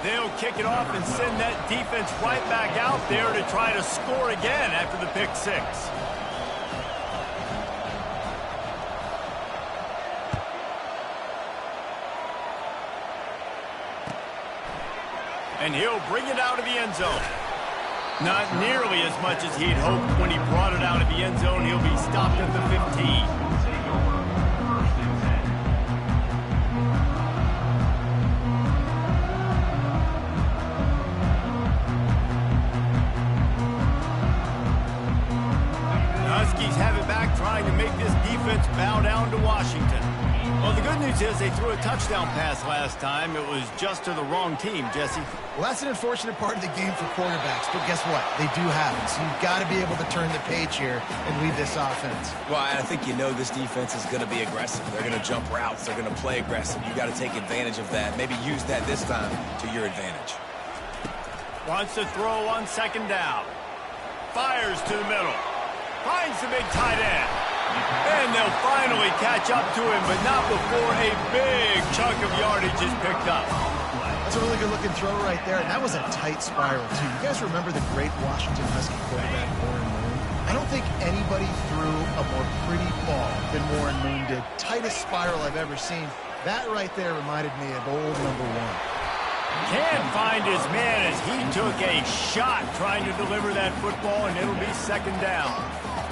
They'll kick it off and send that defense right back out there to try to score again after the pick six. And he'll bring it out of the end zone. Not nearly as much as he'd hoped when he brought it out of the end zone. He'll be stopped at the 15. Trying to make this defense bow down to Washington. Well, the good news is they threw a touchdown pass last time. It was just to the wrong team, Jesse. Well, that's an unfortunate part of the game for quarterbacks, but guess what? They do happen, so you've got to be able to turn the page here and lead this offense. Well, I think you know this defense is going to be aggressive. They're going to jump routes. They're going to play aggressive. You've got to take advantage of that. Maybe use that this time to your advantage. Wants to throw on second down. Fires to the middle. Finds the big tight end. And they'll finally catch up to him, but not before a big chunk of yardage is picked up. That's a really good-looking throw right there, and that was a tight spiral, too. You guys remember the great Washington Husky quarterback, Warren Moon? I don't think anybody threw a more pretty ball than Warren Moon did. Tightest spiral I've ever seen. That right there reminded me of old number one. Can't find his man as he took a shot trying to deliver that football, and it'll be second down.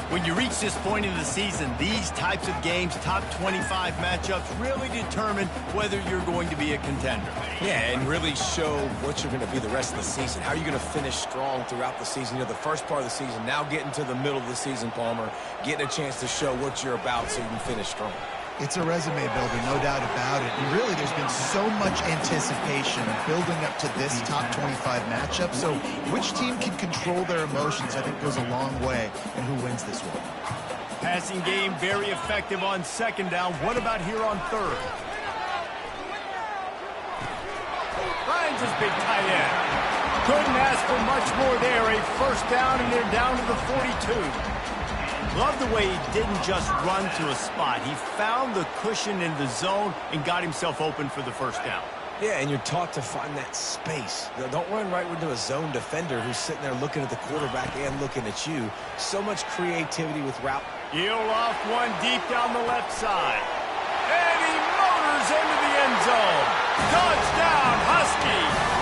When you reach this point in the season, these types of games, top 25 matchups, really determine whether you're going to be a contender. Yeah, and really show what you're going to be the rest of the season. How are you going to finish strong throughout the season? You know, the first part of the season, now getting to the middle of the season, Palmer, getting a chance to show what you're about so you can finish strong. It's a resume builder, no doubt about it. And really, there's been so much anticipation building up to this top 25 matchup. So which team can control their emotions, I think, goes a long way in who wins this one. Passing game very effective on second down. What about here on third? Finds his big tight end. Couldn't ask for much more there. A first down, and they're down to the 42. Love the way he didn't just run to a spot. He found the cushion in the zone and got himself open for the first down. Yeah, and you're taught to find that space. Don't run right into a zone defender who's sitting there looking at the quarterback and looking at you. So much creativity with route. He'll off one deep down the left side. And he motors into the end zone. Touchdown, Husky!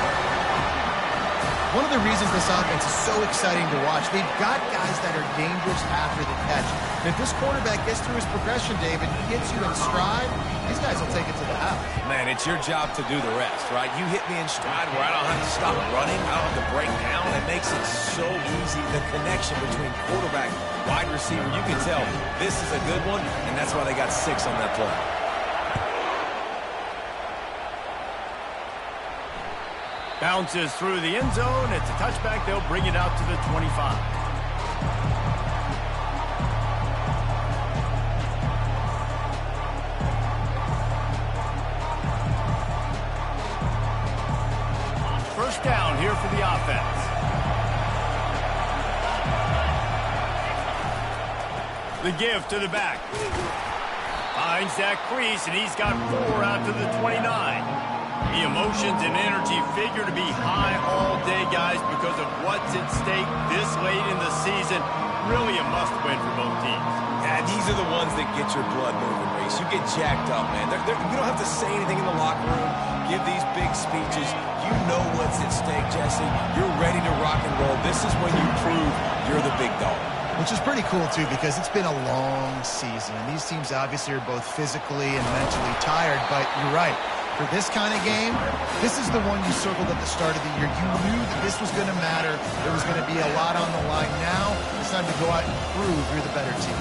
One of the reasons this offense is so exciting to watch, they've got guys that are dangerous after the catch. And if this quarterback gets through his progression, David, he gets you in stride, these guys will take it to the house. Man, it's your job to do the rest, right? You hit me in stride where I don't have to stop running, I don't have to break down. It makes it so easy, the connection between quarterback, wide receiver. You can tell this is a good one, and that's why they got 6 on that play. Bounces through the end zone. It's a touchback. They'll bring it out to the 25. First down here for the offense. The give to the back. Finds that crease, and he's got 4 out to the 29. The emotions and energy figure to be high all day, guys, because of what's at stake this late in the season. Really a must-win for both teams. Yeah, these are the ones that get your blood moving, Reese. You get jacked up, man. You don't have to say anything in the locker room, give these big speeches. You know what's at stake, Jesse. You're ready to rock and roll. This is when you prove you're the big dog. Which is pretty cool, too, because it's been a long season. And these teams obviously are both physically and mentally tired, but you're right. For this kind of game, this is the one you circled at the start of the year. You knew that this was going to matter. There was going to be a lot on the line. Now, it's time to go out and prove you're the better team.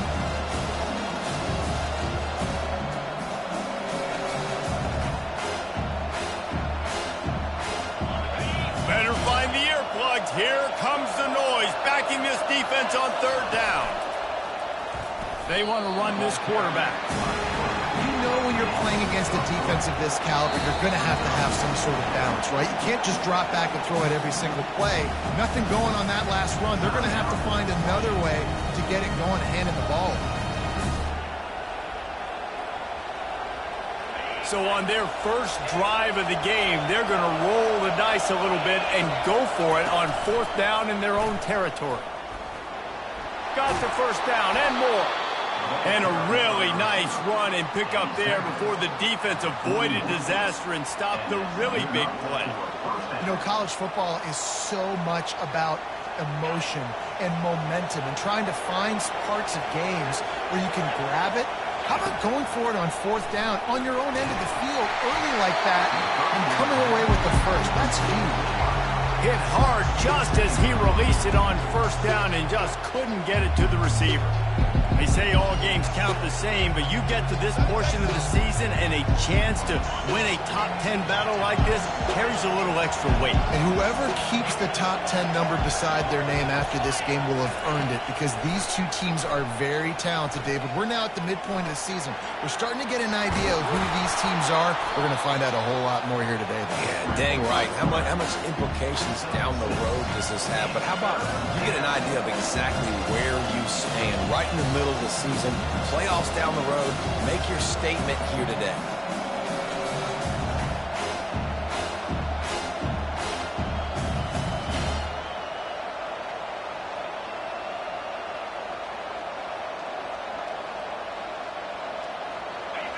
Better find the earplugs. Here comes the noise, backing this defense on third down. They want to run this quarterback. You know when you're playing against a defense of this caliber, you're going to have some sort of balance, right? You can't just drop back and throw it every single play. Nothing going on that last run. They're going to have to find another way to get it going, handing the ball. So on their first drive of the game, they're going to roll the dice a little bit and go for it on 4th down in their own territory. Got the first down and more. And a really nice run and pick up there before the defense avoided disaster and stopped the really big play. You know, college football is so much about emotion and momentum and trying to find parts of games where you can grab it. How about going for it on 4th down on your own end of the field early like that and coming away with the first? That's huge. Hit hard just as he released it on 1st down and just couldn't get it to the receiver. They say all games count the same, but you get to this portion of the season and a chance to win a top 10 battle like this carries a little extra weight. And whoever keeps the top 10 number beside their name after this game will have earned it, because these two teams are very talented, David. We're now at the midpoint of the season. We're starting to get an idea of who these teams are. We're going to find out a whole lot more here today, though. Yeah, dang right. How much implications down the road does this have? But how about you get an idea of exactly where you stand right in the middle of the season, playoffs down the road, make your statement here today.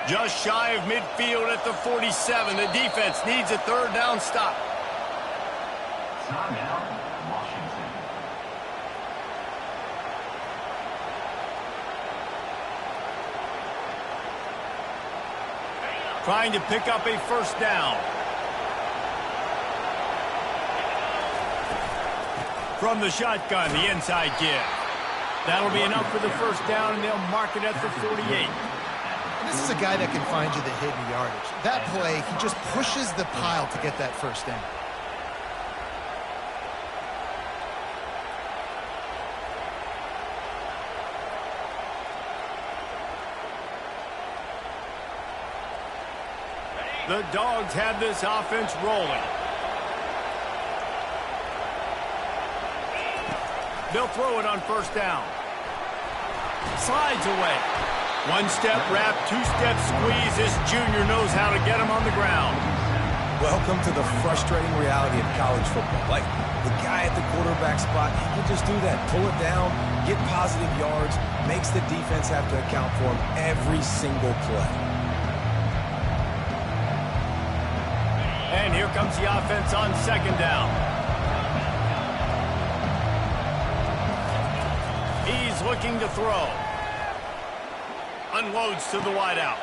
Just shy of midfield at the 47. The defense needs a 3rd down stop. Trying to pick up a 1st down. From the shotgun, the inside give. That'll be enough for the 1st down, and they'll mark it at the 48. This is a guy that can find you the hidden yardage. That play, he just pushes the pile to get that 1st down. The Dogs have this offense rolling. They'll throw it on 1st down. Slides away. 1-step wrap, 2-step squeeze. This junior knows how to get him on the ground. Welcome to the frustrating reality of college football. Like, the guy at the quarterback spot, he can just do that. Pull it down, get positive yards, makes the defense have to account for him every single play. And here comes the offense on 2nd down. He's looking to throw. Unloads to the wideout.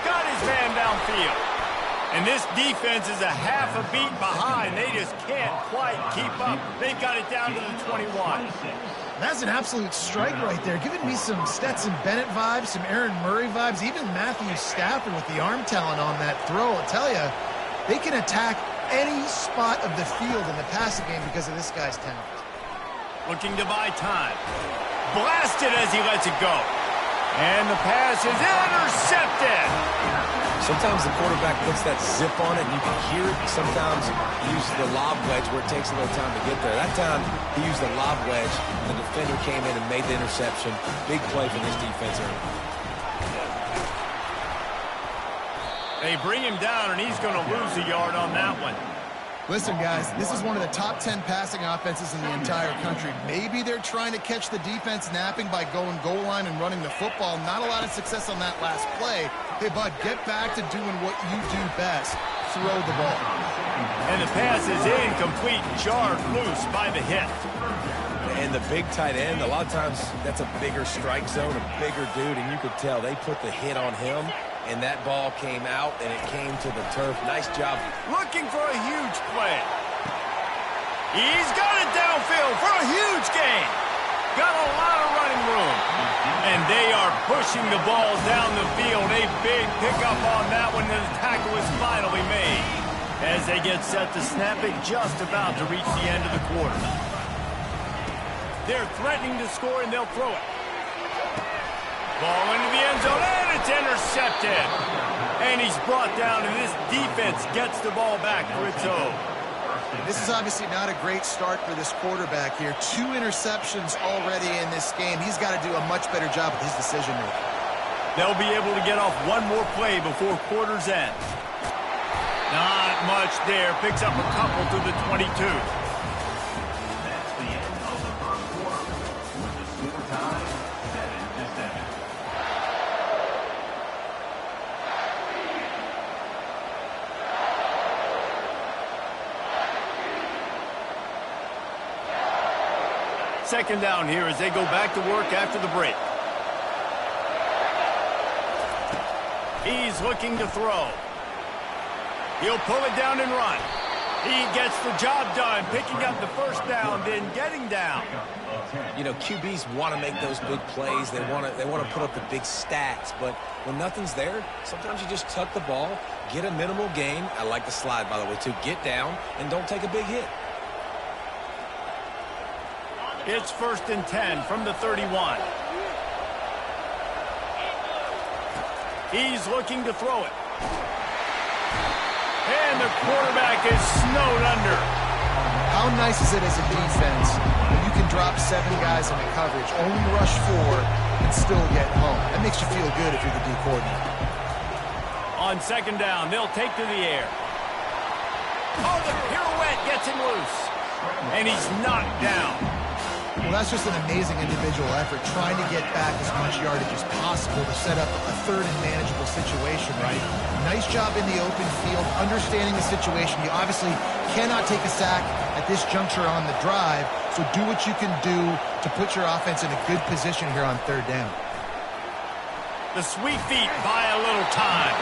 Got his man downfield. And this defense is a half a beat behind. They just can't quite keep up. They got it down to the 21. That's an absolute strike right there. Giving me some Stetson Bennett vibes, some Aaron Murray vibes, even Matthew Stafford with the arm talent on that throw. I'll tell you, they can attack any spot of the field in the passing game because of this guy's talent. Looking to buy time. Blasted as he lets it go. And the pass is intercepted. Sometimes the quarterback puts that zip on it, and you can hear it. Sometimes he uses the lob wedge where it takes a little time to get there. That time, he used the lob wedge. The defender came in and made the interception. Big play for this defense. They bring him down, and he's going to lose a yard on that one. Listen, guys, this is one of the top 10 passing offenses in the entire country. Maybe they're trying to catch the defense napping by going goal line and running the football. Not a lot of success on that last play. Hey, bud, get back to doing what you do best. Throw the ball. And the pass is incomplete, jarred loose by the hit. And the big tight end, a lot of times that's a bigger strike zone, a bigger dude, and you could tell they put the hit on him. And that ball came out, and it came to the turf. Nice job. Looking for a huge play. He's got it downfield for a huge gain. Got a lot of running room. And they are pushing the ball down the field. A big pickup on that one, and the tackle is finally made. As they get set to snap it, just about to reach the end of the quarter. They're threatening to score, and they'll throw it. Ball into the end zone, and it's intercepted. And he's brought down, and this defense gets the ball back for its own. This is obviously not a great start for this quarterback here. 2 interceptions already in this game. He's got to do a much better job with his decision making. They'll be able to get off one more play before quarter's end. Not much there. Picks up a couple to the 22. That's the end of the first quarter. With the score tied 7-7. Second down here as they go back to work after the break. He's looking to throw. He'll pull it down and run. He gets the job done, picking up the first down, then getting down. You know, QBs want to make those big plays. They want to put up the big stats. But when nothing's there, sometimes you just tuck the ball, get a minimal gain. I like the slide, by the way, too. Get down and don't take a big hit. It's 1st and 10 from the 31. He's looking to throw it. And the quarterback is snowed under. How nice is it as a defense when you can drop 7 guys into coverage, only rush 4, and still get home? That makes you feel good if you're the D coordinator. On second down, they'll take to the air. Oh, the pirouette gets him loose. And he's knocked down. Well, that's just an amazing individual effort, trying to get back as much yardage as possible to set up a third and manageable situation, right? Nice job in the open field, understanding the situation. You obviously cannot take a sack at this juncture on the drive, so do what you can do to put your offense in a good position here on third down. The sweet feet buy a little time.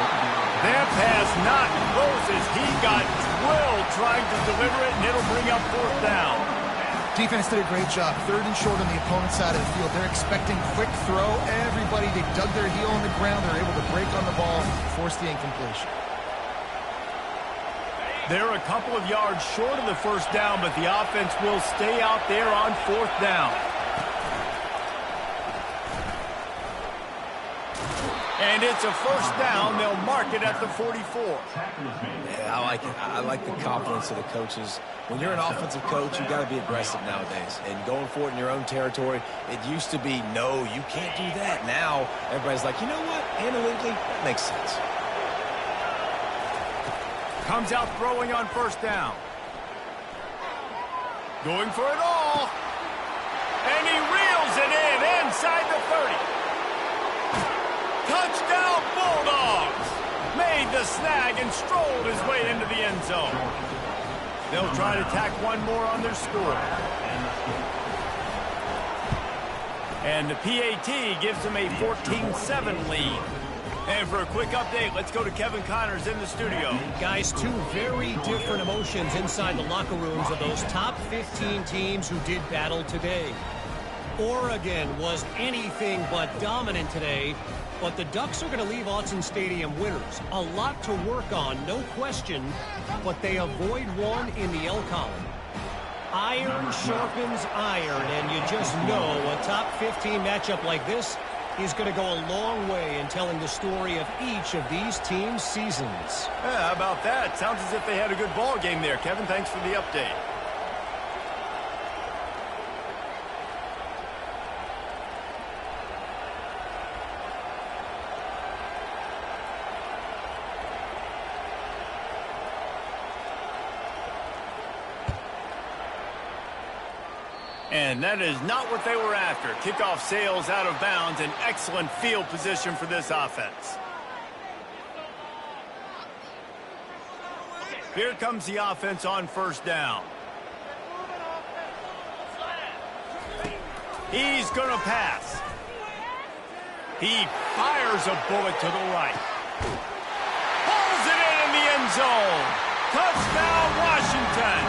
Their pass not close as he got drilled trying to deliver it, and it'll bring up fourth down. Defense did a great job. 3rd and short on the opponent's side of the field. They're expecting quick throw. Everybody, they dug their heel on the ground. They're able to break on the ball, force the incompletion. They're a couple of yards short of the first down, but the offense will stay out there on fourth down. And it's a first down. They'll mark it at the 44. Yeah, I like it. I like the confidence of the coaches. When you're an offensive coach, you got to be aggressive nowadays. And going for it in your own territory, it used to be, no, you can't do that. Now, everybody's like, you know what? Analytically, that makes sense. Comes out throwing on first down. Going for it all. And he reels it in inside the 30. Touchdown Bulldogs! Made the snag and strolled his way into the end zone. They'll try to tack one more on their score. And the PAT gives them a 14-7 lead. And for a quick update, let's go to Kevin Connors in the studio. Guys, 2 very different emotions inside the locker rooms of those top 15 teams who did battle today. Oregon was anything but dominant today, but the Ducks are going to leave Autzen Stadium winners. A lot to work on, no question, but they avoid one in the L column. Iron sharpens iron, and you just know a top 15 matchup like this is going to go a long way in telling the story of each of these teams' seasons. Yeah, how about that? Sounds as if they had a good ball game there. Kevin, thanks for the update. And that is not what they were after. Kickoff sails out of bounds. An excellent field position for this offense. Here comes the offense on first down. He's going to pass. He fires a bullet to the right. Pulls it in the end zone. Touchdown, Washington.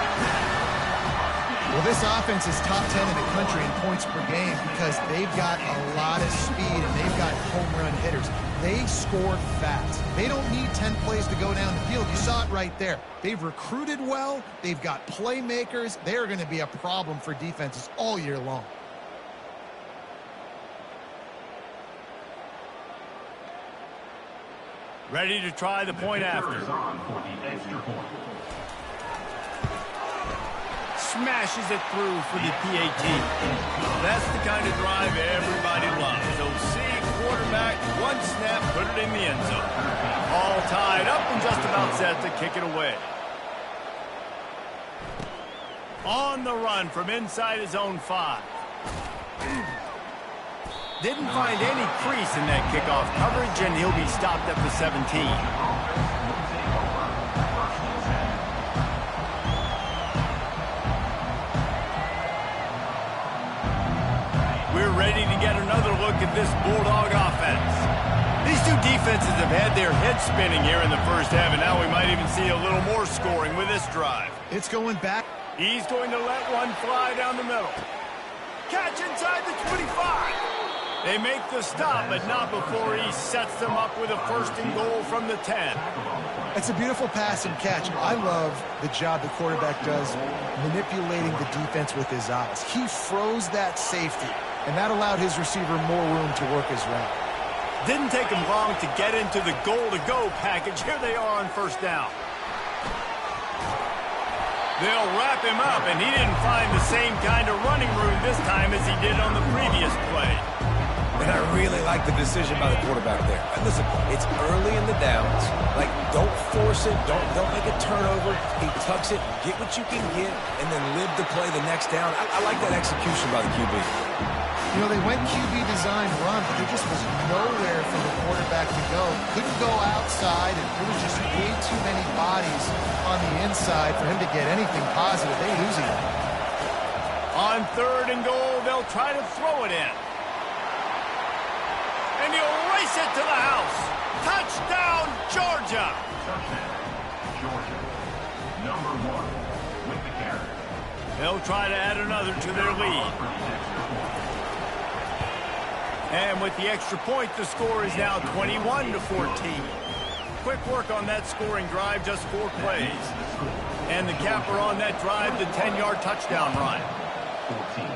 Well, this offense is top 10 in the country in points per game because they've got a lot of speed and they've got home run hitters. They score fast. They don't need 10 plays to go down the field. You saw it right there. They've recruited well. They've got playmakers. They're going to be a problem for defenses all year long. Ready to try the point after. Smashes it through for the PAT. That's the kind of drive everybody loves. So see quarterback one snap, put it in the end zone. All tied up and just about set to kick it away. On the run from inside his own 5. Didn't find any crease in that kickoff coverage, and he'll be stopped at the 17. We're ready to get another look at this Bulldog offense. These two defenses have had their heads spinning here in the first half, and now we might even see a little more scoring with this drive. It's going back. He's going to let one fly down the middle. Catch inside the 25. They make the stop, but not before he sets them up with a 1st and goal from the 10. It's a beautiful pass and catch. I love the job the quarterback does manipulating the defense with his eyes. He froze that safety, and that allowed his receiver more room to work his route. Didn't take him long to get into the goal-to-go package. Here they are on 1st down. They'll wrap him up, and he didn't find the same kind of running room this time as he did on the previous play. And I really like the decision by the quarterback there. And listen, it's early in the downs. Like, don't force it. Don't make a turnover. He tucks it, get what you can get, and then live the play the next down. I like that execution by the QB. You know, they went QB design run, but there just was nowhere for the quarterback to go. Couldn't go outside, and there was just way too many bodies on the inside for him to get anything positive. They lose it. On 3rd and goal, they'll try to throw it in. And he'll race it to the house. Touchdown, Georgia. Touchdown, Georgia. Number 1 with the carry. They'll try to add another to their lead. And with the extra point, the score is now 21-14. Quick work on that scoring drive, just 4 plays. And the capper on that drive, the 10-yard touchdown run. 14.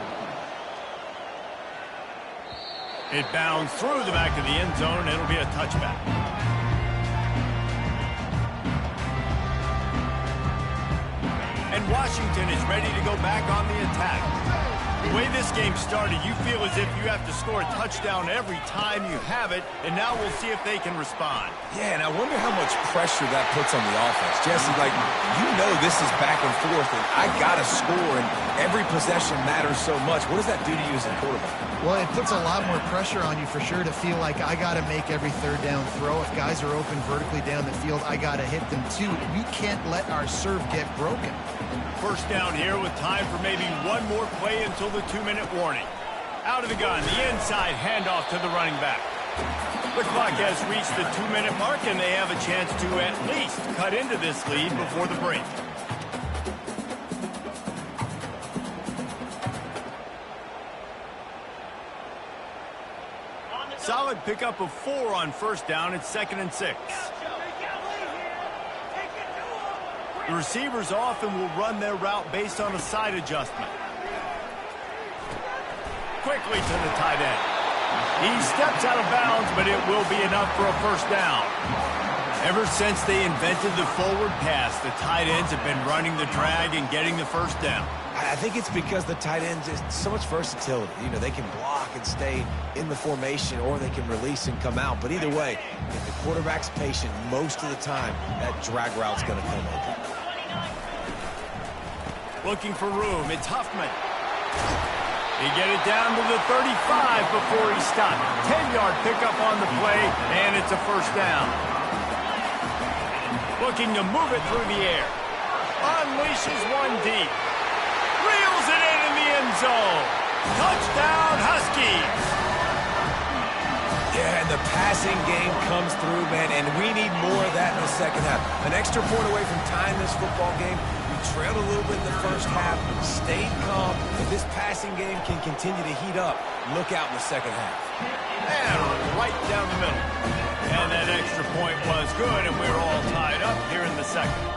It bounds through the back of the end zone. It'll be a touchback. And Washington is ready to go back on the attack. The way this game started, you feel as if you have to score a touchdown every time you have it, and now we'll see if they can respond. Yeah, and I wonder how much pressure that puts on the offense. Jesse, like, you know this is back and forth, and I got to score, and every possession matters so much. What does that do to you as a quarterback? Well, it puts a lot more pressure on you for sure to feel like I got to make every 3rd down throw. If guys are open vertically down the field, I got to hit them too. We can't let our serve get broken. 1st down here with time for maybe one more play until the 2-minute warning. Out of the gun, the inside handoff to the running back. The clock has reached the 2-minute mark, and they have a chance to at least cut into this lead before the break. Solid pickup of 4 on 1st down. It's 2nd and 6. The receivers often will run their route based on a side adjustment. Quickly to the tight end. He steps out of bounds, but it will be enough for a 1st down. Ever since they invented the forward pass, the tight ends have been running the drag and getting the 1st down. I think it's because the tight ends is so much versatility. You know, they can block and stay in the formation, or they can release and come out. But either way, if the quarterback's patient most of the time, that drag route's going to come open. Looking for room. It's Huffman. He get it down to the 35 before he stopped. 10-yard pickup on the play, and it's a 1st down. Looking to move it through the air. Unleashes one deep. Reels it in the end zone. Touchdown, Huskies. Yeah, and the passing game comes through, man, and we need more of that in the 2nd half. An extra point away from tying this football game. We trailed a little bit in the 1st half, stayed calm. If this passing game can continue to heat up, look out in the 2nd half. And right down the middle. And that extra point was good, and we're all tied up here in the 2nd.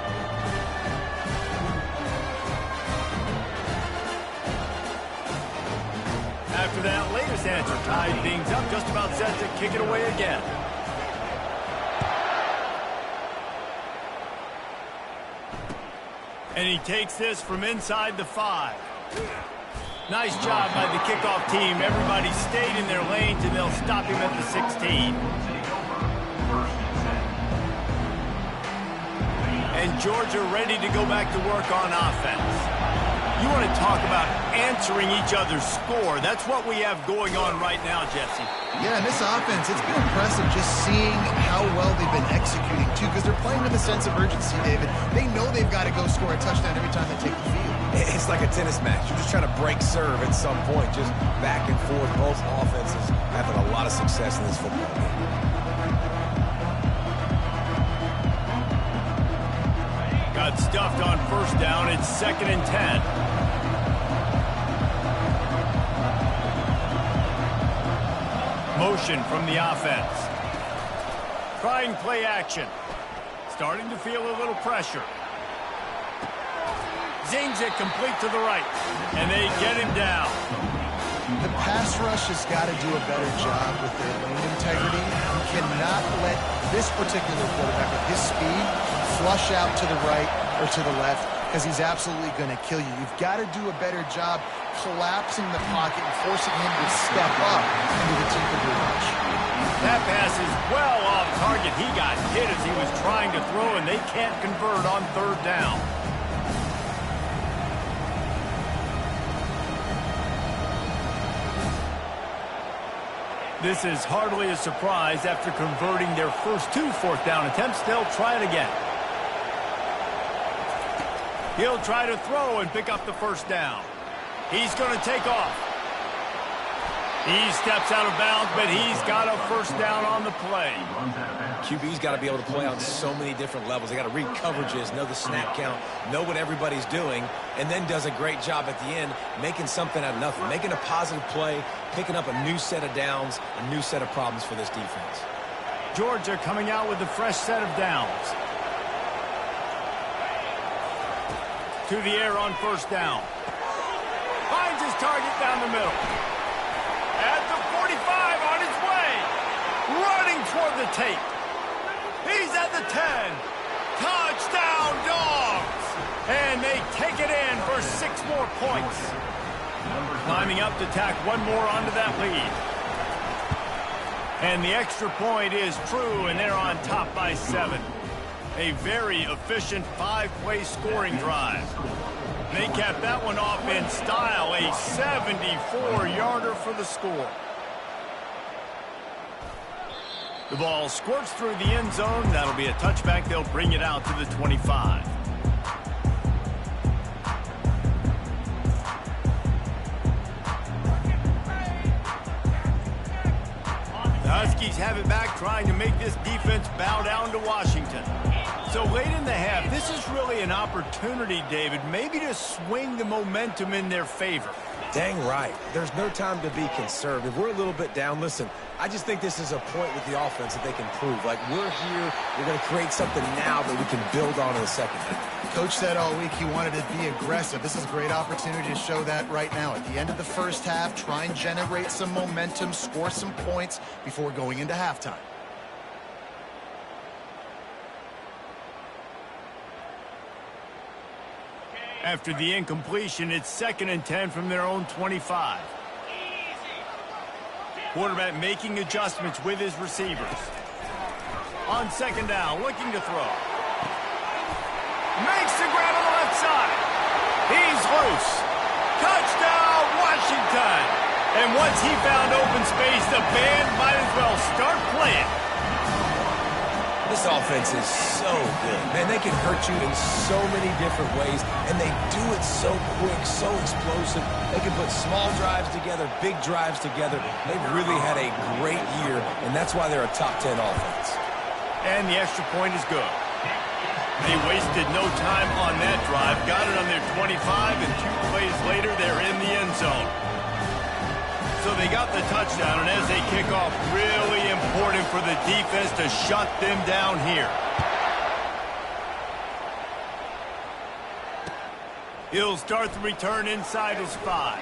After that latest answer, tied things up, just about set to kick it away again. And he takes this from inside the 5. Nice job by the kickoff team. Everybody stayed in their lanes, and they'll stop him at the 16. And Georgia ready to go back to work on offense. You want to talk about answering each other's score. That's what we have going on right now, Jesse. Yeah, and this offense, it's been impressive just seeing how well they've been executing, too, because they're playing with a sense of urgency, David. They know they've got to go score a touchdown every time they take the field. It's like a tennis match. You're just trying to break serve at some point, just back and forth. Both offenses having a lot of success in this football game. Got stuffed on first down. It's 2nd and 10. Motion from the offense. Trying play action. Starting to feel a little pressure. Zings it complete to the right. And they get him down. The pass rush has got to do a better job with their lane integrity. You cannot let this particular quarterback with his speed flush out to the right or to the left, because he's absolutely going to kill you. You've got to do a better job collapsing the pocket and forcing him to step up into the teeth of your rush. That pass is well off target. He got hit as he was trying to throw, and they can't convert on third down. This is hardly a surprise. After converting their first 2 fourth-down attempts, they'll try it again. He'll try to throw and pick up the first down. He's going to take off. He steps out of bounds, but he's got a first down on the play. QB's got to be able to play on so many different levels. They got to read coverages, know the snap count, know what everybody's doing, and then does a great job at the end making something out of nothing, making a positive play, picking up a new set of downs, a new set of problems for this defense. Georgia coming out with a fresh set of downs. To the air on first down. Finds his target down the middle. At the 45 on his way. Running toward the tape. He's at the 10. Touchdown, Dogs! And they take it in for 6 more points. Climbing up to tack one more onto that lead. And the extra point is true, and they're on top by 7. A very efficient 5-play scoring drive. They capped that one off in style, a 74-yarder for the score. The ball squirts through the end zone. That'll be a touchback. They'll bring it out to the 25. The Huskies have it back, trying to make this defense bow down to Washington. So late in the half, this is really an opportunity, David, maybe to swing the momentum in their favor. Dang right. There's no time to be conservative. We're a little bit down. Listen, I just think this is a point with the offense that they can prove. Like, we're here, we're going to create something now that we can build on in the second half. Coach said all week he wanted to be aggressive. This is a great opportunity to show that right now. At the end of the first half, try and generate some momentum, score some points before going into halftime. After the incompletion, it's 2nd and 10 from their own 25. Quarterback making adjustments with his receivers. On 2nd down, looking to throw. Makes the grab on the left side. He's loose. Touchdown, Washington. And once he found open space, the band might as well start playing. This offense is so good. Man, they can hurt you in so many different ways, and they do it so quick, so explosive. They can put small drives together, big drives together. They've really had a great year, and that's why they're a top 10 offense. And the extra point is good. They wasted no time on that drive. Got it on their 25, and 2 plays later, they're in the end zone. So they got the touchdown, and as they kick off, really important for the defense to shut them down here. He'll start the return inside his 5.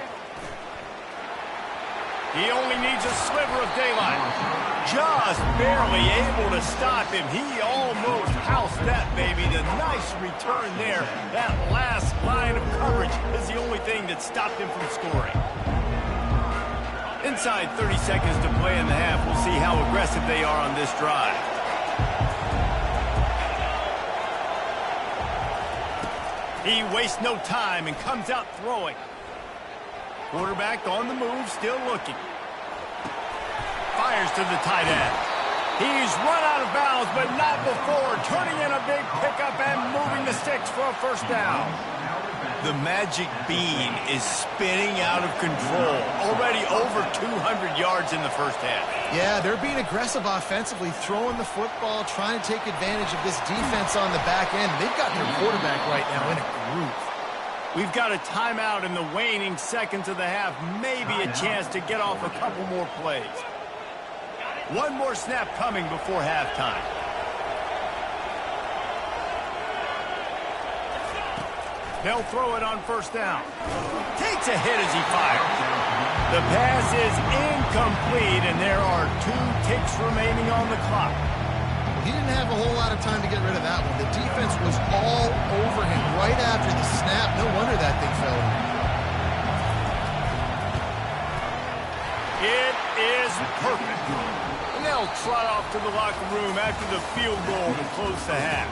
He only needs a sliver of daylight. Just barely able to stop him. He almost housed that baby. The nice return there. That last line of coverage. coverage is the only thing that stopped him from scoring. Inside 30 seconds to play in the half. We'll see how aggressive they are on this drive. He wastes no time and comes out throwing. Quarterback on the move, still looking. Fires to the tight end. He's run out of bounds, but not before turning in a big pickup and moving the sticks for a first down. The magic bean is spinning out of control. Already over 200 yards in the first half. Yeah, they're being aggressive offensively, throwing the football, trying to take advantage of this defense on the back end. They've got their quarterback right now in a groove. We've got a timeout in the waning seconds of the half. Maybe a chance to get off a couple more plays. One more snap coming before halftime. They'll throw it on first down. Takes a hit as he fires. The pass is incomplete, and there are 2 ticks remaining on the clock. He didn't have a whole lot of time to get rid of that one. The defense was all over him right after the snap. No wonder that thing fell in. It is perfect. And they'll trot off to the locker room after the field goal to close the half.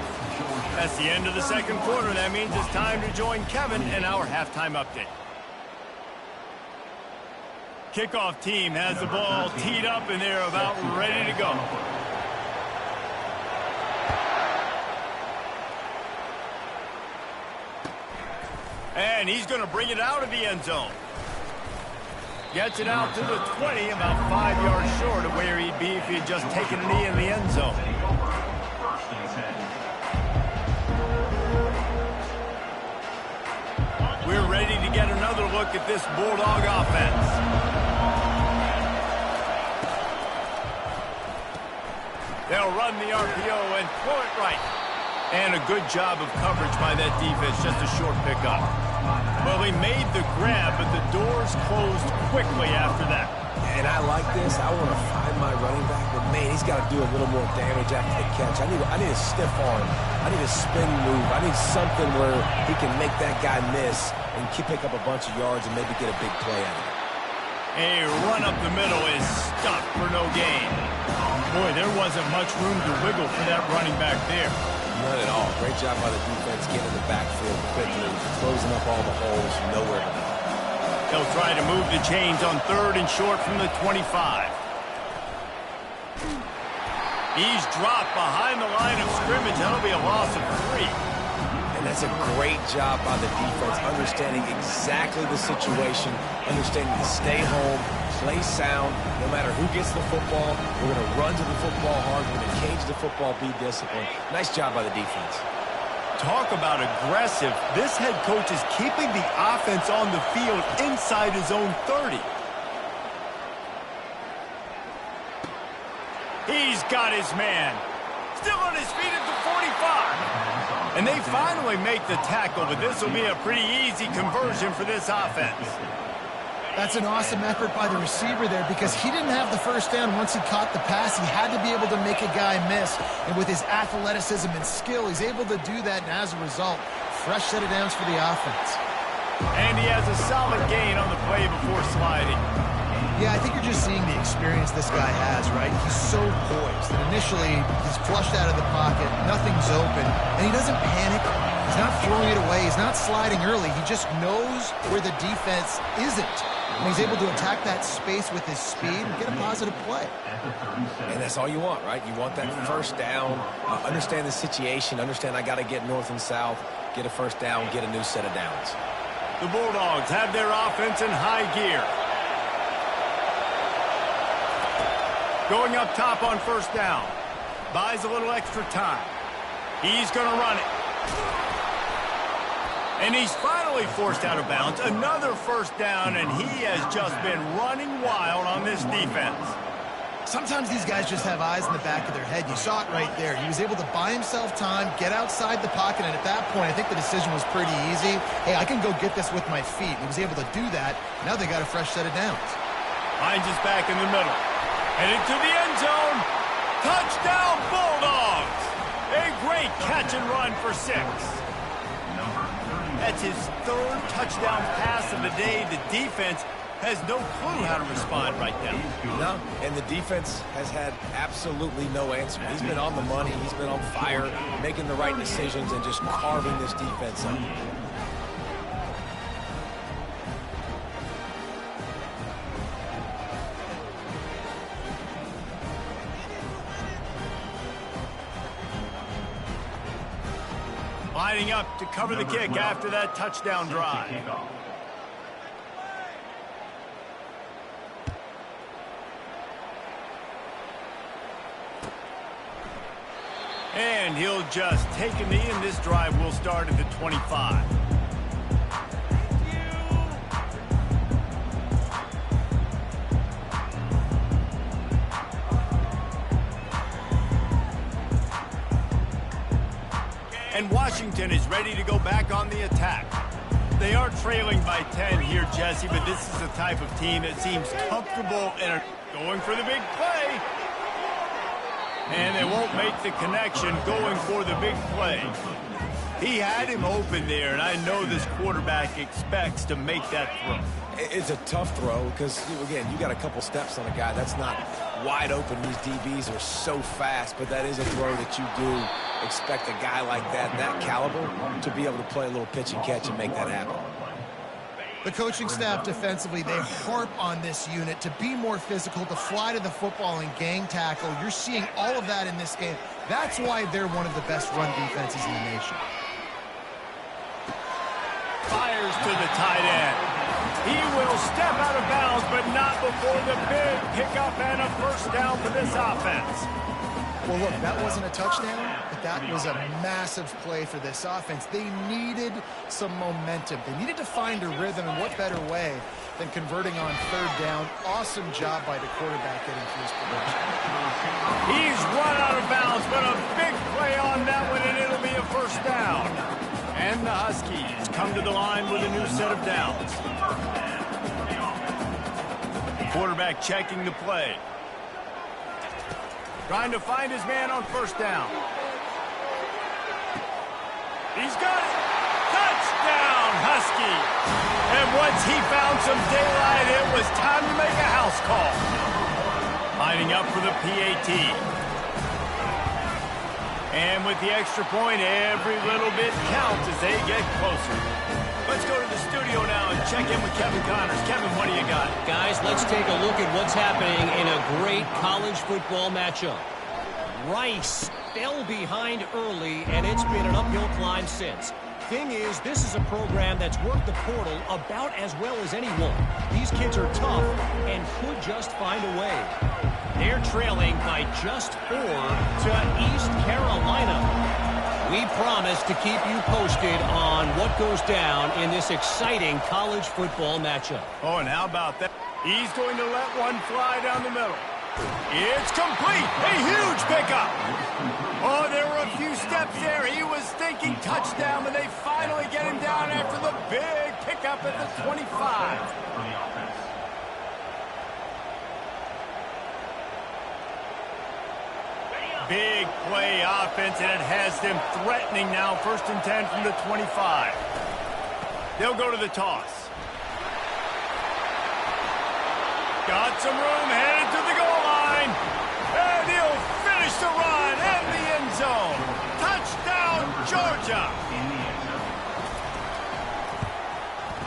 That's the end of the second quarter. That means it's time to join Kevin in our halftime update. Kickoff team has the ball teed up, and they're about ready to go. And he's going to bring it out of the end zone. Gets it out to the 20, about 5 yards short of where he'd be if he had just taken a knee in the end zone. We're ready to get another look at this Bulldog offense. They'll run the RPO and throw it right. And a good job of coverage by that defense, just a short pickup. Well, he made the grab, but the doors closed quickly after that. And I like this. I want to find my running back, but man, he's got to do a little more damage after the catch. I need a stiff arm. I need a spin move. I need something where he can make that guy miss and pick up a bunch of yards and maybe get a big play out of it. A run up the middle is stopped for no gain. Boy, there wasn't much room to wiggle for that running back there. None at all. Great job by the defense getting in the backfield quickly, closing up all the holes, nowhere to go. They'll try to move the chains on 3rd and short from the 25. He's dropped behind the line of scrimmage. That'll be a loss of 3. And that's a great job by the defense, understanding exactly the situation, understanding to stay home, play sound. No matter who gets the football, we're going to run to the football hard. We're going to cage the football, be disciplined. Nice job by the defense. Talk about aggressive. This head coach is keeping the offense on the field inside his own 30. He's got his man. Still on his feet at the 45. And they finally make the tackle, but this will be a pretty easy conversion for this offense. That's an awesome effort by the receiver there because he didn't have the first down once he caught the pass. He had to be able to make a guy miss. And with his athleticism and skill, he's able to do that. And as a result, fresh set of downs for the offense. And he has a solid gain on the play before sliding. Yeah, I think you're just seeing the experience this guy has, right? He's so poised. And initially, he's flushed out of the pocket. Nothing's open. And he doesn't panic. He's not throwing it away. He's not sliding early. He just knows where the defense isn't. And he's able to attack that space with his speed and get a positive play. And that's all you want, right? You want that first down, understand the situation, understand I got to get north and south, get a first down, get a new set of downs. The Bulldogs have their offense in high gear. Going up top on first down. Buys a little extra time. He's going to run it. And he's finally forced out of bounds. Another first down, and he has just been running wild on this defense. Sometimes these guys just have eyes in the back of their head. You saw it right there. He was able to buy himself time, get outside the pocket, and at that point, I think the decision was pretty easy. Hey, I can go get this with my feet. He was able to do that. Now they got a fresh set of downs. Finds his back in the middle. Headed to the end zone. Touchdown, Bulldogs! A great catch and run for 6. That That's his third touchdown pass of the day. The defense has no clue how to respond right now. No, and the defense has had absolutely no answer. He's been on the money. He's been on fire, making the right decisions and just carving this defense up. Lining up to cover the kick after that touchdown drive. And he'll just take a knee, and this drive will start at the 25. And Washington is ready to go back on the attack. They are trailing by 10 here, Jesse, but this is the type of team that seems comfortable and are going for the big play. And they won't make the connection going for the big play. He had him open there, and I know this quarterback expects to make that throw. It's a tough throw because, again, you got a couple steps on a guy. That's not wide open. These DBs are so fast, but that is a throw that you do expect a guy like that caliber, to be able to play a little pitch and catch and make that happen. The coaching staff defensively, they harp on this unit to be more physical, to fly to the football and gang tackle. You're seeing all of that in this game. That's why they're one of the best run defenses in the nation. Fires to the tight end. He will step out of bounds, but not before the big pickup and a first down for this offense. Well, look, that wasn't a touchdown, but that was a massive play for this offense. They needed some momentum. They needed to find a rhythm, and what better way than converting on third down. Awesome job by the quarterback getting through his progression. He's run out of bounds, but a big play on that one, and it'll be a first down. And the Huskies come to the line with a new set of downs. Quarterback checking the play. Trying to find his man on first down. He's got it. Touchdown, Husky. And once he found some daylight, it was time to make a house call. Lining up for the PAT. And with the extra point, every little bit counts as they get closer. Let's go to the studio now and check in with Kevin Connors. Kevin, what do you got? Guys, let's take a look at what's happening in a great college football matchup. Rice fell behind early, and it's been an uphill climb since. Thing is, this is a program that's worked the portal about as well as anyone. These kids are tough and could just find a way. They're trailing by just 4 to East Carolina. We promise to keep you posted on what goes down in this exciting college football matchup. Oh, and how about that? He's going to let one fly down the middle. It's complete. A huge pickup. Oh, there were a few steps there. He was thinking touchdown, but they finally get him down after the big pickup at the 25. Big play offense, and it has them threatening now. 1st and 10 from the 25. They'll go to the toss. Got some room, headed to the goal line. And he'll finish the run in the end zone. Touchdown, Georgia.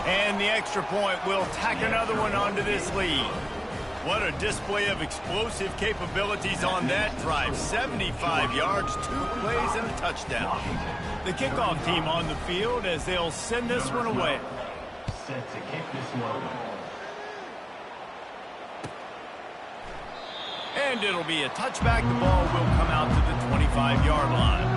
And the extra point will tack another one onto this lead. What a display of explosive capabilities on that drive. 75 yards, 2 plays, and a touchdown. The kickoff team on the field as they'll send this one away. Set to kick this one. And it'll be a touchback. The ball will come out to the 25-yard line.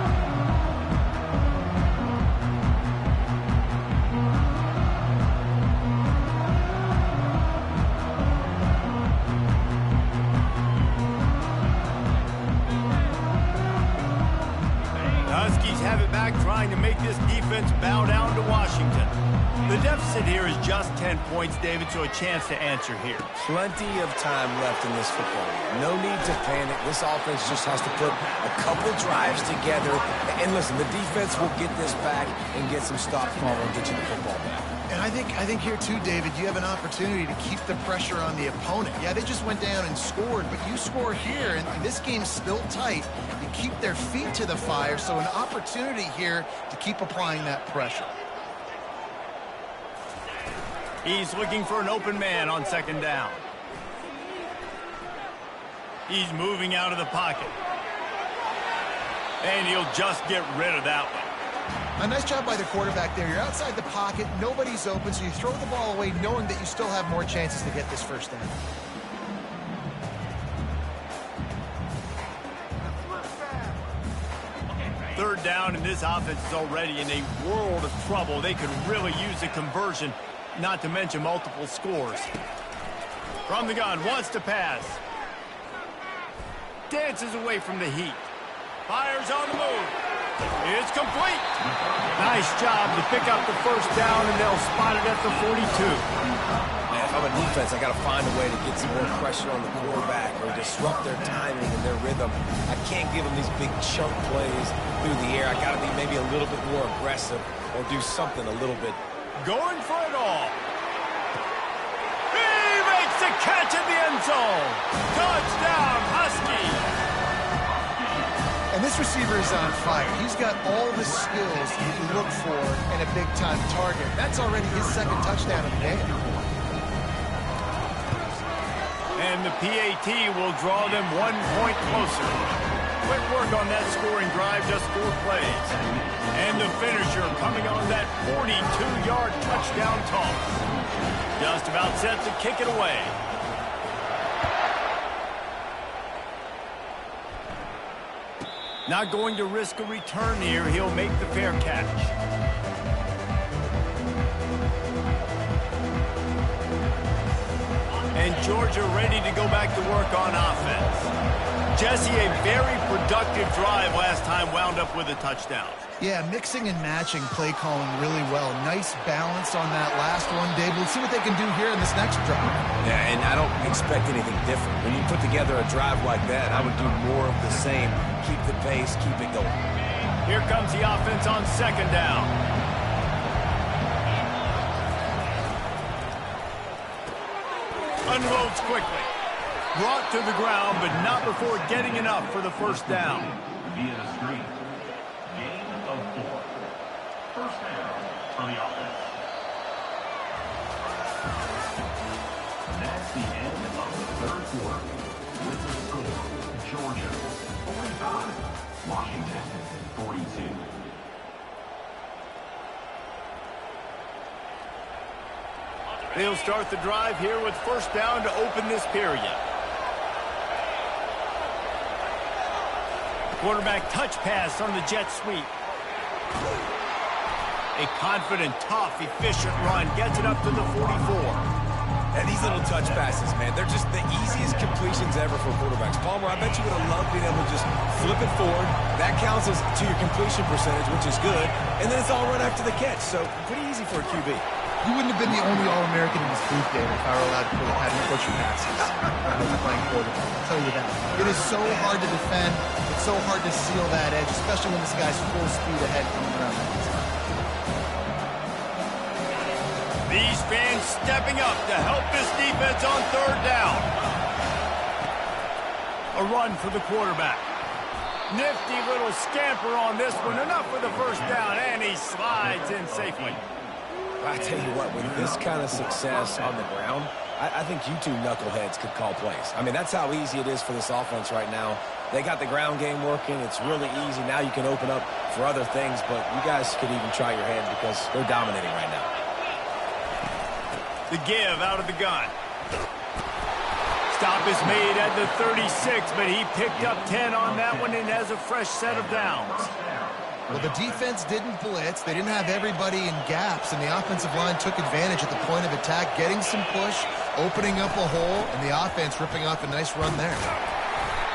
Huskies have it back, trying to make this defense bow down to Washington. The deficit here is just 10 points, David, so a chance to answer here. Plenty of time left in this football game. No need to panic. This offense just has to put a couple drives together. And listen, the defense will get this back and get some stops and get you the football back. And I think here too, David, you have an opportunity to keep the pressure on the opponent. Yeah, they just went down and scored, but you score here, and this game's still tight. You keep their feet to the fire, so an opportunity here to keep applying that pressure. He's looking for an open man on second down. He's moving out of the pocket. And he'll just get rid of that one. A nice job by the quarterback there. You're outside the pocket, nobody's open, so you throw the ball away knowing that you still have more chances to get this first down. Third down, and this offense is already in a world of trouble. They could really use a conversion, not to mention multiple scores. From the gun, wants to pass. Dances away from the heat. Fires on the move. It's complete. Nice job to pick up the first down, and they'll spot it at the 42. Man, if I'm a defense, I got to find a way to get some more pressure on the quarterback or disrupt their timing and their rhythm. I can't give them these big chunk plays through the air. I got to be maybe a little bit more aggressive or do something a little bit. Going for it all. He makes the catch in the end zone. Touchdown, Husky. And this receiver is on fire. He's got all the skills you look for in a big-time target. That's already his second touchdown of the game. And the PAT will draw them 1 point closer. Quick work on that scoring drive, just 4 plays. And the finisher coming on that 42-yard touchdown toss. Just about set to kick it away. Not going to risk a return here. He'll make the fair catch. And Georgia ready to go back to work on offense. Jesse, a very productive drive last time, wound up with a touchdown. Yeah, mixing and matching play calling really well. Nice balance on that last one, Dave. We'll see what they can do here in this next drive. Yeah, and I don't expect anything different. When you put together a drive like that, I would do more of the same. Keep the pace, keep it going. Here comes the offense on second down. Unloads quickly. Brought to the ground, but not before getting enough for the first down. Via the screen. Gain of 4. First down for the offense. That's the end of the third quarter. With the score, Georgia 45, Washington 42. They'll start the drive here with first down to open this period. Quarterback touch pass on the jet sweep. A confident, tough, efficient run gets it up to the 44. And these little touch passes, man, they're just the easiest completions ever for quarterbacks. Palmer, I bet you would have loved being able to just flip it forward. That counts as to your completion percentage, which is good. And then it's all run after the catch, so pretty easy for a QB. You wouldn't have been the only All-American in this booth, David, if I were allowed to put a patent push your passes. I was playing quarterback. I'll tell you that. It is so hard to defend. It's so hard to seal that edge, especially when this guy's full speed ahead coming around that inside. These fans stepping up to help this defense on third down. A run for the quarterback. Nifty little scamper on this one. Enough for the first down, and he slides in safely. I tell you what, with this kind of success on the ground, I think you two knuckleheads could call plays. I mean, that's how easy it is for this offense right now. They got the ground game working. It's really easy. Now you can open up for other things, but you guys could even try your hand because they're dominating right now. The give out of the gun. Stop is made at the 36, but he picked up 10 on that one and has a fresh set of downs. Well, the defense didn't blitz. They didn't have everybody in gaps, and the offensive line took advantage at the point of attack, getting some push, opening up a hole, and the offense ripping off a nice run there.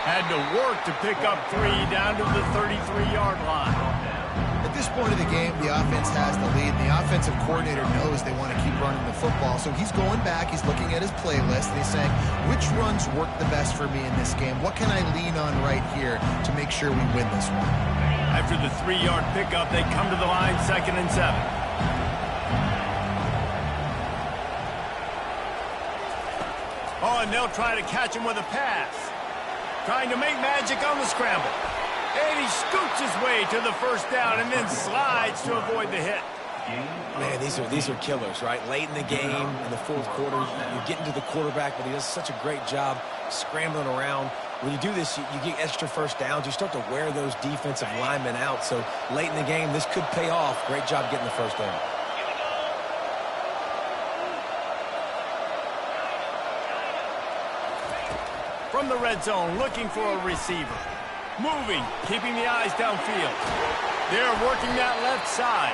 Had to work to pick up 3 down to the 33-yard line. At this point of the game, the offense has the lead. The offensive coordinator knows they want to keep running the football, so he's going back, he's looking at his playlist, and he's saying, which runs work the best for me in this game? What can I lean on right here to make sure we win this one? After the 3-yard pickup, they come to the line, 2nd and 7. Oh, and they'll try to catch him with a pass. Trying to make magic on the scramble. And he scoots his way to the first down and then slides to avoid the hit. Man, these are killers, right? Late in the game, in the fourth quarter, you're getting to the quarterback, but he does such a great job scrambling around. When you do this, you get extra first downs. You start to wear those defensive linemen out. So late in the game, this could pay off. Great job getting the first down. From the red zone, looking for a receiver. Moving, keeping the eyes downfield. They're working that left side.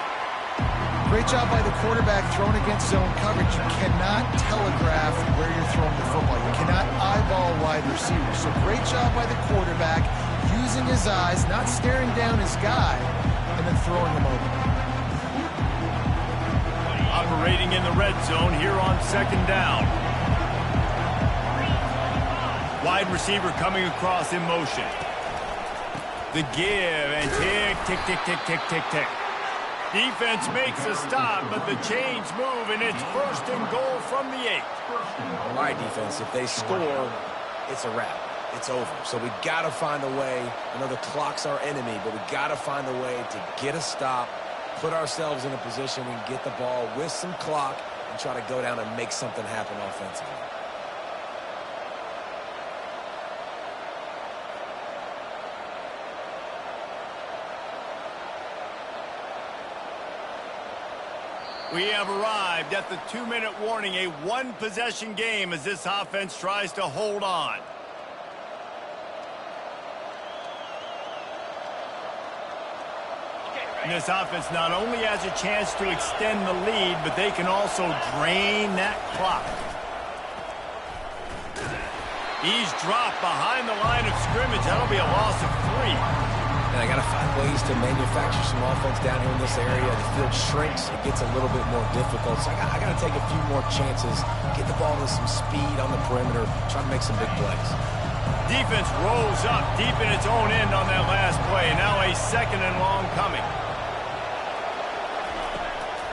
Great job by the quarterback thrown against zone coverage. You cannot telegraph where you're throwing the football. You cannot eyeball wide receivers. So great job by the quarterback using his eyes, not staring down his guy, and then throwing him over. Operating in the red zone here on 2nd down. Wide receiver coming across in motion. The give and tick, tick, tick, tick, tick, tick, tick. Defense makes a stop, but the chains move, and it's 1st and goal from the 8. All right, defense, if they score, it's a wrap. It's over. So we got to find a way. I know the clock's our enemy, but we got to find a way to get a stop, put ourselves in a position we can get the ball with some clock and try to go down and make something happen offensively. We have arrived at the 2-minute warning, a one-possession game as this offense tries to hold on. And this offense not only has a chance to extend the lead, but they can also drain that clock. He's dropped behind the line of scrimmage. That'll be a loss of 3. And I got to find ways to manufacture some offense down here in this area. The field shrinks. It gets a little bit more difficult. So I got to take a few more chances, get the ball with some speed on the perimeter, try to make some big plays. Defense rolls up deep in its own end on that last play. Now a 2nd and long coming.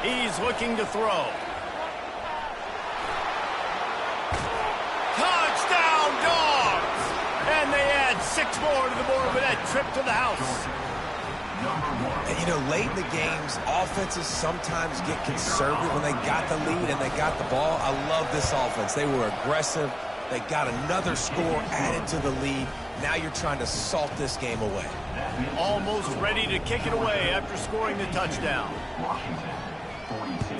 He's looking to throw. Touchdown, Dogs! And they add 6 more to the board with that trip to the house. And, you know, late in the games, offenses sometimes get conservative when they got the lead and they got the ball. I love this offense. They were aggressive. They got another score added to the lead. Now you're trying to salt this game away. Almost ready to kick it away after scoring the touchdown. Washington, 42.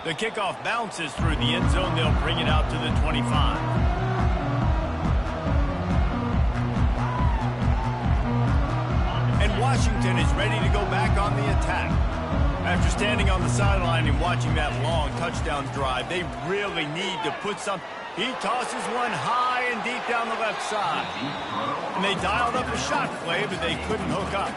The kickoff bounces through the end zone. They'll bring it out to the 25. And Washington is ready to go back on the attack. After standing on the sideline and watching that long touchdown drive, they really need to put some. He tosses one high and deep down the left side. And they dialed up a shot play, but they couldn't hook up.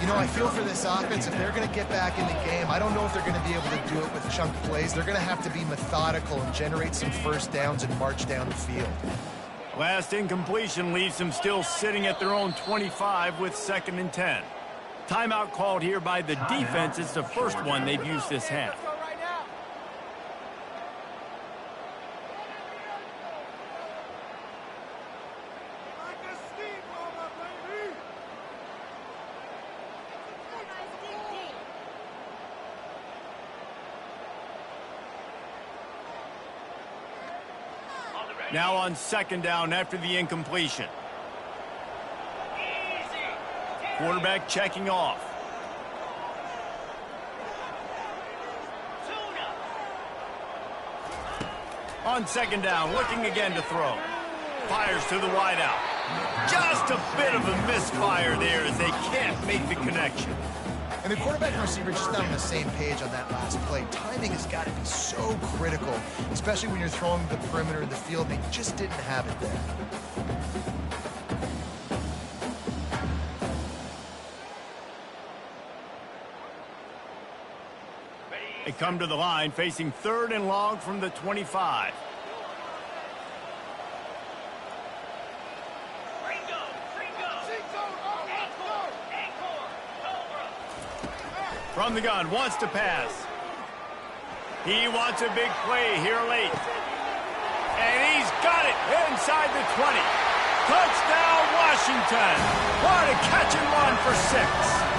You know, I feel for this offense, if they're going to get back in the game, I don't know if they're going to be able to do it with chunk plays. They're going to have to be methodical and generate some first downs and march down the field. Last incompletion leaves them still sitting at their own 25 with 2nd and 10. Timeout called here by the defense. It's the first one they've used this half. Now on 2nd down after the incompletion. Quarterback checking off. On 2nd down, looking again to throw. Fires to the wideout. Just a bit of a misfire there as they can't make the connection. And the quarterback and receiver just not on the same page on that last play. Timing has got to be so critical, especially when you're throwing the perimeter of the field. They just didn't have it there. They come to the line facing 3rd and long from the 25. From the gun, wants to pass. He wants a big play here late. And he's got it inside the 20. Touchdown, Washington. What a catch and run for 6.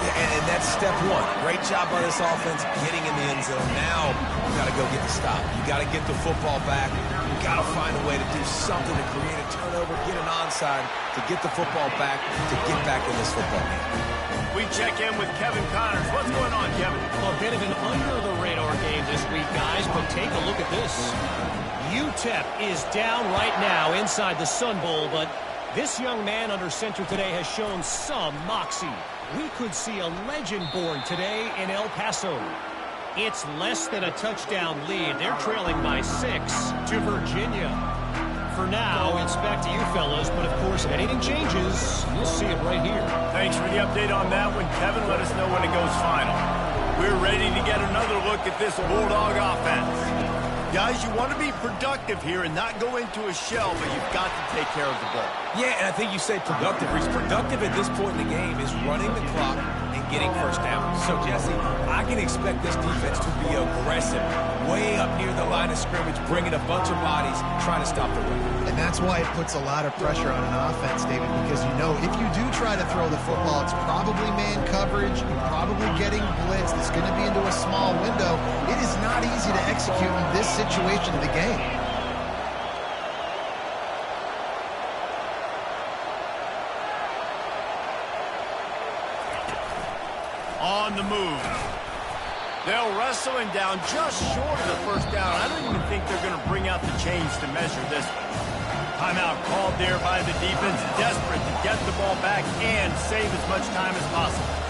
And that's step one. Great job by this offense getting in the end zone. Now you got to go get the stop. You got to get the football back. You got to find a way to do something to create a turnover, get an onside, to get the football back, to get back in this football game. We check in with Kevin Connors. What's going on, Kevin? A bit of an under-the-radar game this week, guys, but take a look at this. UTEP is down right now inside the Sun Bowl, but this young man under center today has shown some moxie. We could see a legend born today in El Paso. It's less than a touchdown lead. They're trailing by 6 to Virginia. For now, it's back to you fellas, but of course, if anything changes, you'll see it right here. Thanks for the update on that one, Kevin. Let us know when it goes final. We're ready to get another look at this Bulldog offense. Guys, you want to be productive here and not go into a shell, but you've got to take care of the ball. Yeah, and I think you say productive. Reese, productive at this point in the game is running the clock and getting first down. So, Jesse, I can expect this defense to be aggressive, way up near the line of scrimmage, bringing a bunch of bodies, trying to stop the run. And that's why it puts a lot of pressure on an offense, David, because you know if you do try to throw the football, it's probably man coverage, you're probably getting blitzed, it's going to be into a small window. It is not easy to execute in this situation of the game. On the move. They'll wrestle him down just short of the first down. I don't even think they're going to bring out the chains to measure this one. Timeout called there by the defense, desperate to get the ball back and save as much time as possible.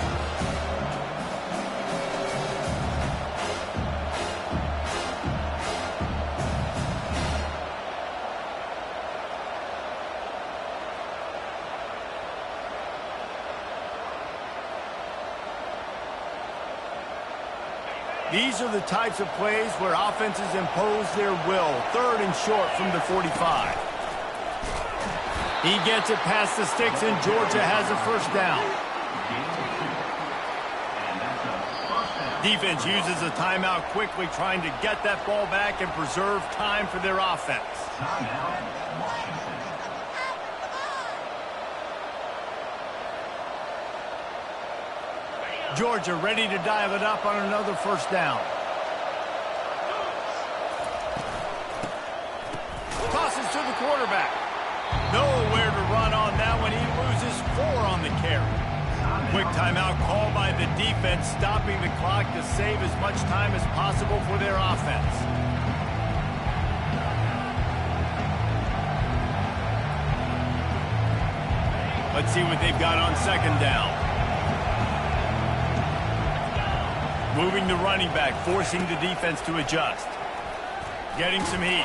These are the types of plays where offenses impose their will. 3rd and short from the 45. He gets it past the sticks, and Georgia has a first down. Defense uses a timeout quickly, trying to get that ball back and preserve time for their offense. Georgia ready to dial it up on another first down. Tosses to the quarterback. Nowhere to run on that one. He loses 4 on the carry. Quick timeout call by the defense, stopping the clock to save as much time as possible for their offense. Let's see what they've got on second down. Moving the running back, forcing the defense to adjust. Getting some heat.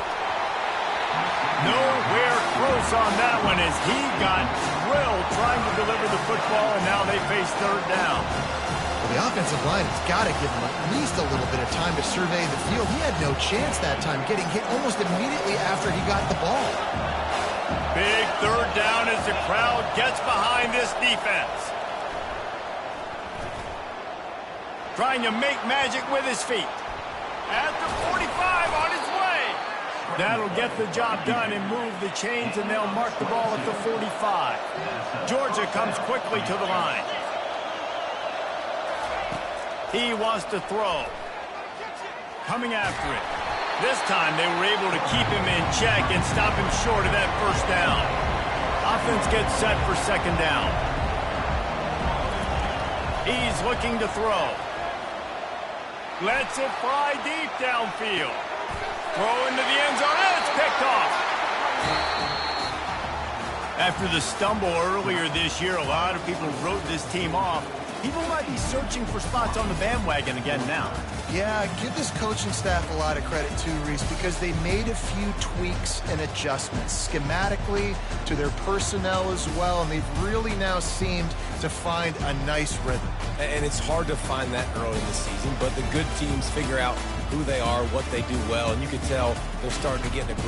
Nowhere close on that one as he got drilled trying to deliver the football, and now they face third down. Well, the offensive line has got to give him at least a little bit of time to survey the field. He had no chance that time, getting hit almost immediately after he got the ball. Big third down as the crowd gets behind this defense. Trying to make magic with his feet. At the 45 on his way. That'll get the job done and move the chains, and they'll mark the ball at the 45. Georgia comes quickly to the line. He wants to throw. Coming after it. This time they were able to keep him in check and stop him short of that first down. Offense gets set for second down. He's looking to throw. Lets it fly deep downfield. Throw into the end zone, and it's picked off. After the stumble earlier this year, a lot of people wrote this team off. People might be searching for spots on the bandwagon again now. Yeah, give this coaching staff a lot of credit too, Reese, because they made a few tweaks and adjustments schematically to their personnel as well, and they've really now seemed to find a nice rhythm. And it's hard to find that early in the season, but the good teams figure out who they are, what they do well, and you can tell they're starting to get in a groove.